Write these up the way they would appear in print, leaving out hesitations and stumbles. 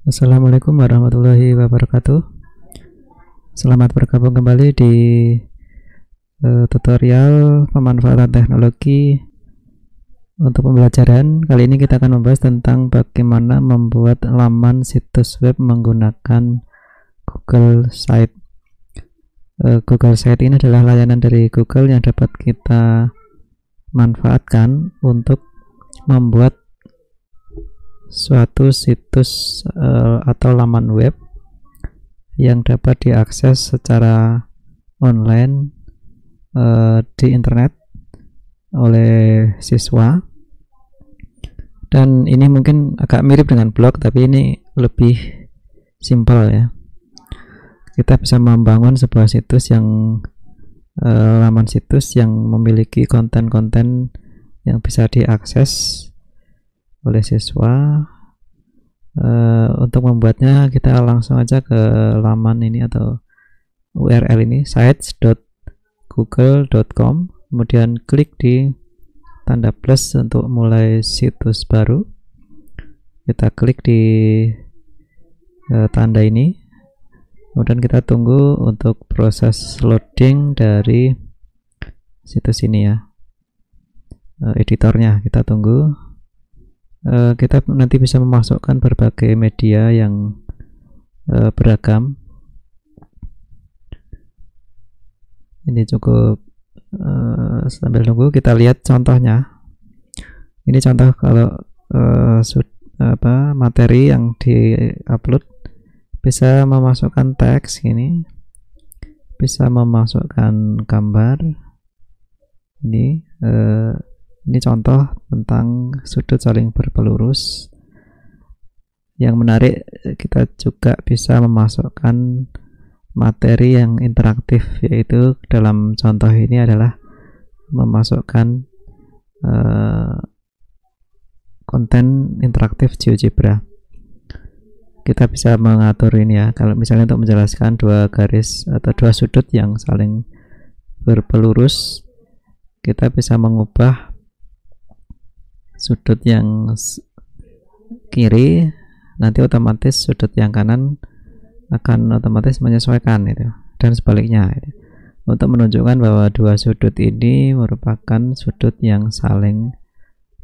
Assalamualaikum warahmatullahi wabarakatuh. Selamat bergabung kembali di tutorial pemanfaatan teknologi untuk pembelajaran. Kali ini kita akan membahas tentang bagaimana membuat laman situs web menggunakan Google Site. Google Site ini adalah layanan dari Google yang dapat kita manfaatkan untuk membuat suatu situs atau laman web yang dapat diakses secara online di internet oleh siswa. Dan ini mungkin agak mirip dengan blog, tapi ini lebih simpel ya. Kita bisa membangun sebuah situs yang laman situs yang memiliki konten-konten yang bisa diakses oleh siswa. Untuk membuatnya kita langsung aja ke laman ini atau URL ini, sites.google.com, kemudian klik di tanda plus untuk mulai situs baru. Kita klik di tanda ini, kemudian kita tunggu untuk proses loading dari situs ini ya, editornya kita tunggu. Kita nanti bisa memasukkan berbagai media yang beragam. Ini cukup sambil nunggu kita lihat contohnya. Ini contoh kalau materi yang di-upload, bisa memasukkan teks ini, bisa memasukkan gambar. Ini contoh tentang sudut saling berpelurus. Yang menarik, kita juga bisa memasukkan materi yang interaktif, yaitu dalam contoh ini adalah memasukkan konten interaktif GeoGebra. Kita bisa mengatur ini ya, kalau misalnya untuk menjelaskan dua garis atau dua sudut yang saling berpelurus, kita bisa mengubah sudut yang kiri, nanti otomatis sudut yang kanan akan otomatis menyesuaikan itu, dan sebaliknya itu, untuk menunjukkan bahwa dua sudut ini merupakan sudut yang saling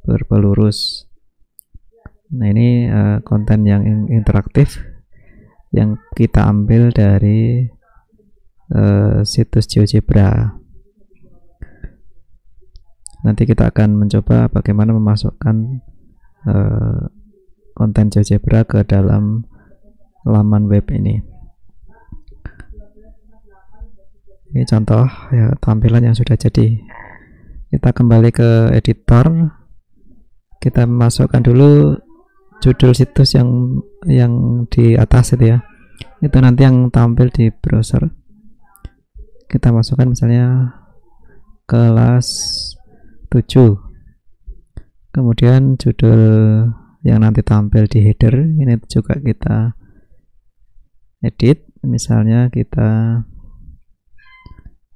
berpelurus. Nah, ini konten yang interaktif yang kita ambil dari situs GeoGebra. Nanti kita akan mencoba bagaimana memasukkan konten GeoGebra ke dalam laman web ini. Ini contoh ya, tampilan yang sudah jadi. Kita kembali ke editor. Kita masukkan dulu judul situs yang di atas itu ya. Itu nanti yang tampil di browser. Kita masukkan misalnya kelas 7, kemudian judul yang nanti tampil di header ini juga kita edit, misalnya kita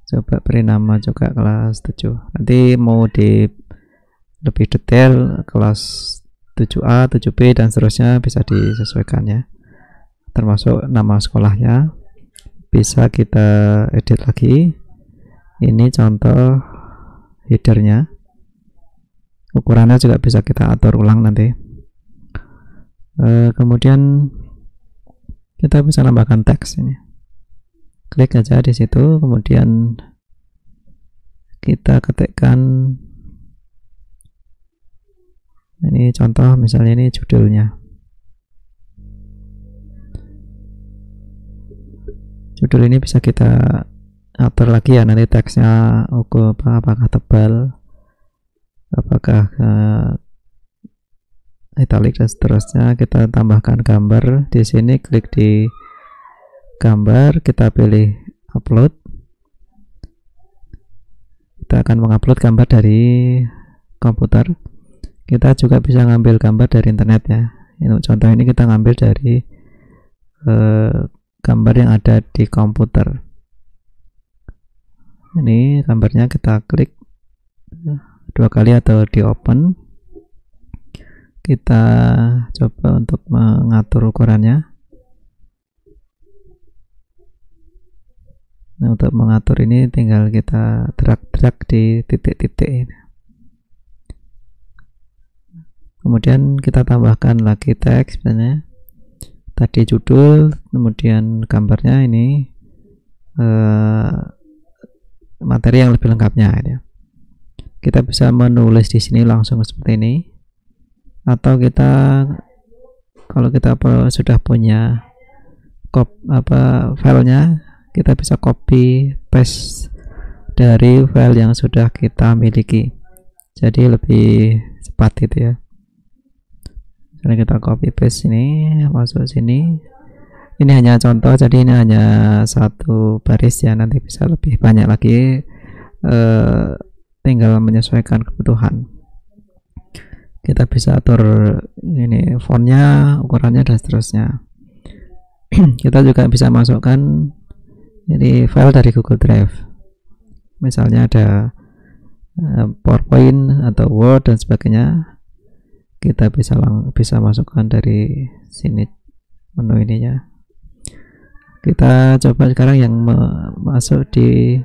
coba beri nama juga kelas 7. Nanti mau di lebih detail kelas 7A, 7B dan seterusnya bisa disesuaikan ya, termasuk nama sekolahnya bisa kita edit lagi. Ini contoh headernya, ukurannya juga bisa kita atur ulang nanti. Kemudian kita bisa tambahkan teks ini. Klik aja di situ, kemudian kita ketikkan ini contoh, misalnya ini judulnya. Judul ini bisa kita atur lagi ya, nanti teksnya apakah tebal, apakah italic dan seterusnya. Kita tambahkan gambar di sini, klik di gambar, kita pilih upload. Kita akan mengupload gambar dari komputer. Kita juga bisa ngambil gambar dari internet ya. Ini contoh ini kita ngambil dari gambar yang ada di komputer. Ini gambarnya, kita klik dua kali atau di open. Kita coba untuk mengatur ukurannya. Nah, untuk mengatur ini tinggal kita drag di titik-titik ini. Kemudian kita tambahkan lagi teks, misalnya tadi judul, kemudian gambarnya ini materi yang lebih lengkapnya ya. Kita bisa menulis di sini langsung seperti ini, atau kita kalau kita sudah punya filenya, kita bisa copy paste dari file yang sudah kita miliki, jadi lebih cepat gitu ya. Misalnya kita copy paste ini, masuk sini. Ini hanya contoh, jadi ini hanya satu baris ya, nanti bisa lebih banyak lagi, tinggal menyesuaikan kebutuhan. Kita bisa atur ini fontnya, ukurannya, dan seterusnya. Kita juga bisa masukkan ini file dari Google Drive, misalnya ada PowerPoint atau Word dan sebagainya. Kita bisa masukkan dari sini menu ininya. Kita coba sekarang yang masuk di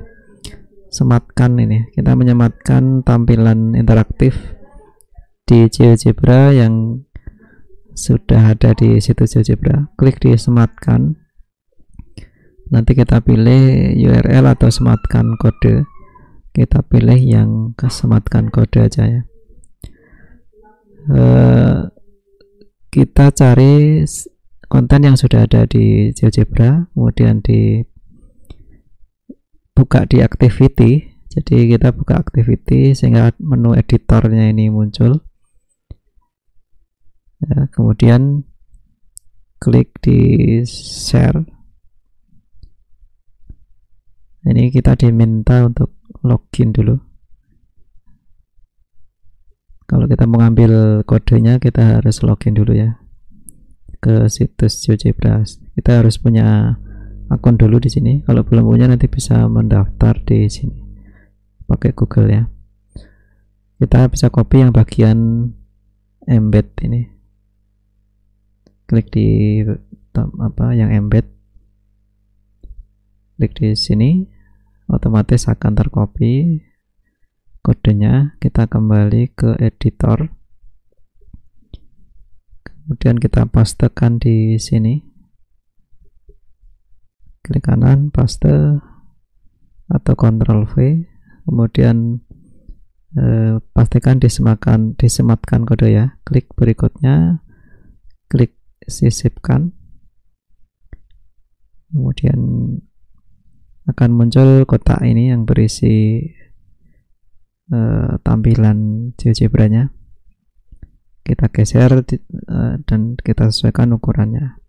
sematkan ini. Kita menyematkan tampilan interaktif di GeoGebra yang sudah ada di situs GeoGebra. Klik di sematkan. Nanti kita pilih URL atau sematkan kode. Kita pilih yang sematkan kode aja ya. Kita cari konten yang sudah ada di GeoGebra, kemudian buka di activity. Jadi kita buka activity sehingga menu editornya ini muncul ya, kemudian klik di share. Ini kita diminta untuk login dulu. Kalau kita mengambil kodenya, kita harus login dulu ya ke situs GeoGebra. Kita harus punya akun dulu di sini. Kalau belum punya, nanti bisa mendaftar di sini pakai Google ya. Kita bisa copy yang bagian embed ini. Klik di yang embed. Klik di sini, otomatis akan tercopy kodenya. Kita kembali ke editor, kemudian kita pastekan di sini, klik kanan paste atau Ctrl V, kemudian pastikan disematkan kode ya. Klik berikutnya, klik sisipkan, kemudian akan muncul kotak ini yang berisi tampilan GeoGebra-nya. Kita geser dan kita sesuaikan ukurannya,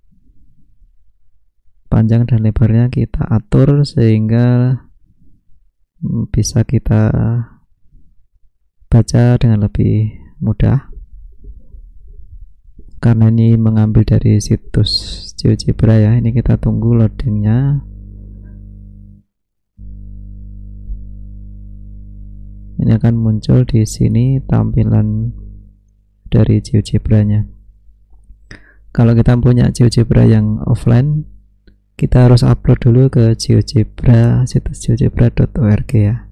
panjang dan lebarnya kita atur sehingga bisa kita baca dengan lebih mudah. Karena ini mengambil dari situs GeoGebra ya, ini kita tunggu loadingnya. Ini akan muncul di sini tampilan dari GeoGebra-nya. Kalau kita punya GeoGebra yang offline, kita harus upload dulu ke GeoGebra, situs geogebra.org ya.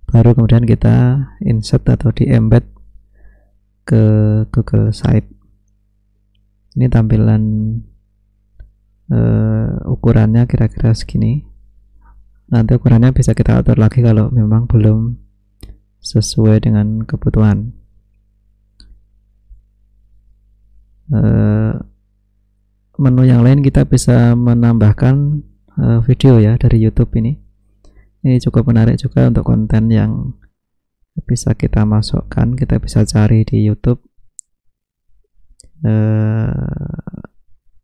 Baru kemudian kita insert atau di embed ke Google Site. Ini tampilan ukurannya kira-kira segini. Nanti ukurannya bisa kita atur lagi kalau memang belum sesuai dengan kebutuhan. Menu yang lain kita bisa menambahkan video ya dari YouTube ini. Ini cukup menarik juga untuk konten yang bisa kita masukkan. Kita bisa cari di YouTube.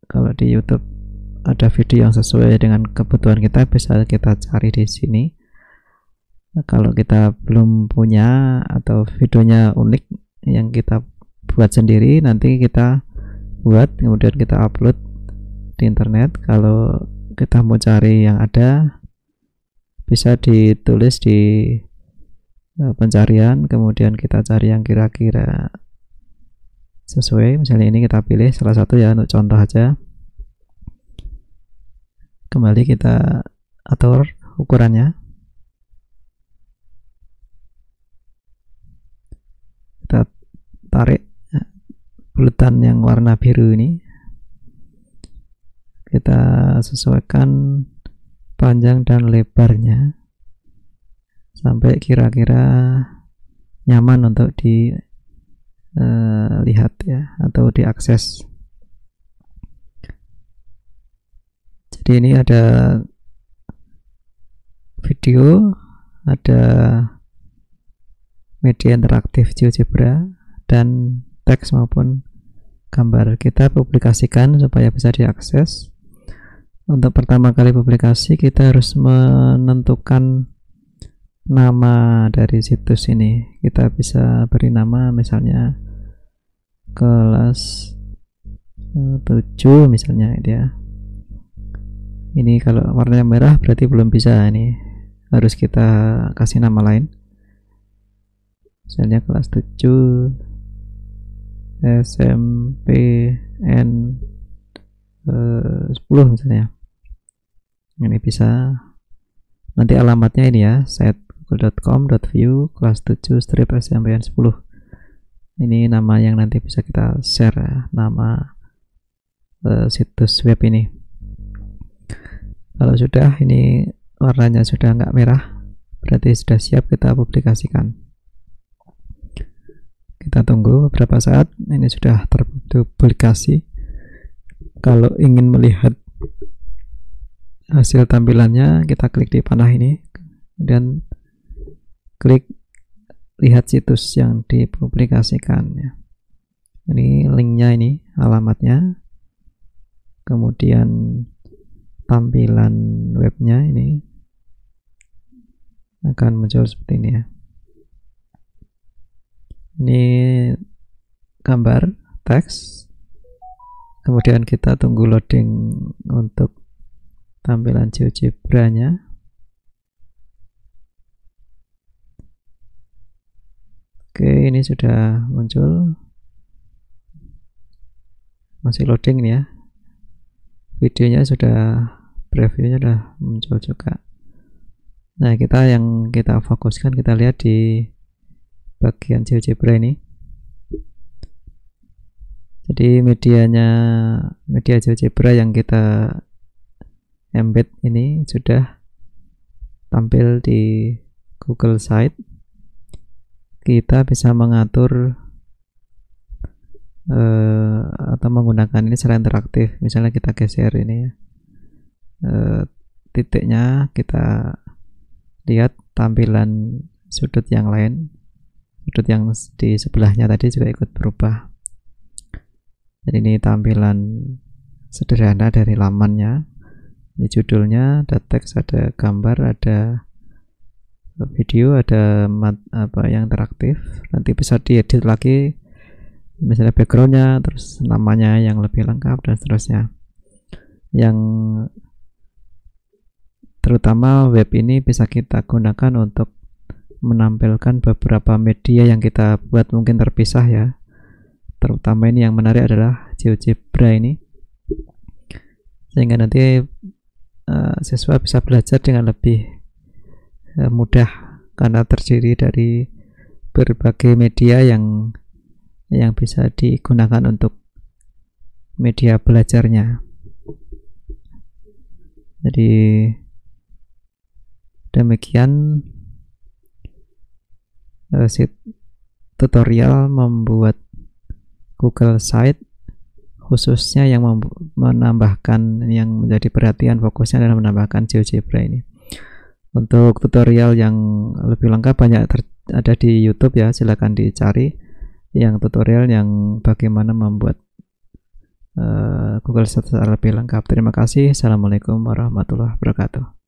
Kalau di YouTube ada video yang sesuai dengan kebutuhan kita, bisa kita cari di sini. Kalau kita belum punya atau videonya unik yang kita buat sendiri, nanti kita buat kemudian kita upload di internet. Kalau kita mau cari yang ada, bisa ditulis di pencarian, kemudian kita cari yang kira-kira sesuai. Misalnya ini kita pilih salah satu ya untuk contoh aja. Kembali kita atur ukurannya, kita tarik bulatan yang warna biru ini, kita sesuaikan panjang dan lebarnya sampai kira-kira nyaman untuk dilihat ya, atau diakses. Jadi ini ada video, ada media interaktif GeoGebra, dan teks maupun gambar. Kita publikasikan supaya bisa diakses. Untuk pertama kali publikasi kita harus menentukan nama dari situs ini. Kita bisa beri nama misalnya kelas 7 misalnya ya. Ini kalau warnanya merah berarti belum bisa, ini harus kita kasih nama lain. Misalnya kelas 7 SMPN 10 misalnya. Ini bisa. Nanti alamatnya ini ya, site.google.com.view kelas 7 SMPN 10. Ini nama yang nanti bisa kita share ya, nama situs web ini. Kalau sudah ini warnanya sudah nggak merah, berarti sudah siap kita publikasikan. Kita tunggu beberapa saat, ini sudah terpublikasi. Kalau ingin melihat hasil tampilannya, kita klik di panah ini, dan klik lihat situs yang dipublikasikan ya. Ini linknya, ini alamatnya, kemudian tampilan webnya ini akan muncul seperti ini ya. Ini gambar, teks, kemudian kita tunggu loading untuk tampilan GeoGebra-nya. Oke, ini sudah muncul, masih loading nih ya. Videonya sudah, previewnya sudah muncul juga. Nah, yang kita fokuskan, kita lihat di bagian GeoGebra ini. Jadi media GeoGebra yang kita embed ini sudah tampil di Google Site. Kita bisa mengatur atau menggunakan ini secara interaktif. Misalnya kita geser ini titiknya, kita lihat tampilan sudut yang lain, sudut yang di sebelahnya tadi juga ikut berubah. Jadi ini tampilan sederhana dari lamannya. Ini judulnya, ada teks, ada gambar, ada video, ada yang interaktif. Nanti bisa diedit lagi, misalnya backgroundnya, terus namanya yang lebih lengkap, dan seterusnya. Yang terutama web ini bisa kita gunakan untuk menampilkan beberapa media yang kita buat mungkin terpisah ya. Terutama ini yang menarik adalah GeoGebra ini, sehingga nanti siswa bisa belajar dengan lebih mudah karena terdiri dari berbagai media yang bisa digunakan untuk media belajarnya. Jadi demikian tutorial membuat Google Site, khususnya yang menambahkan, yang menjadi perhatian fokusnya adalah menambahkan GeoGebra ini. Untuk tutorial yang lebih lengkap banyak ada di YouTube ya, silahkan dicari yang tutorial yang bagaimana membuat Google Site secara lebih lengkap. Terima kasih. Assalamualaikum warahmatullahi wabarakatuh.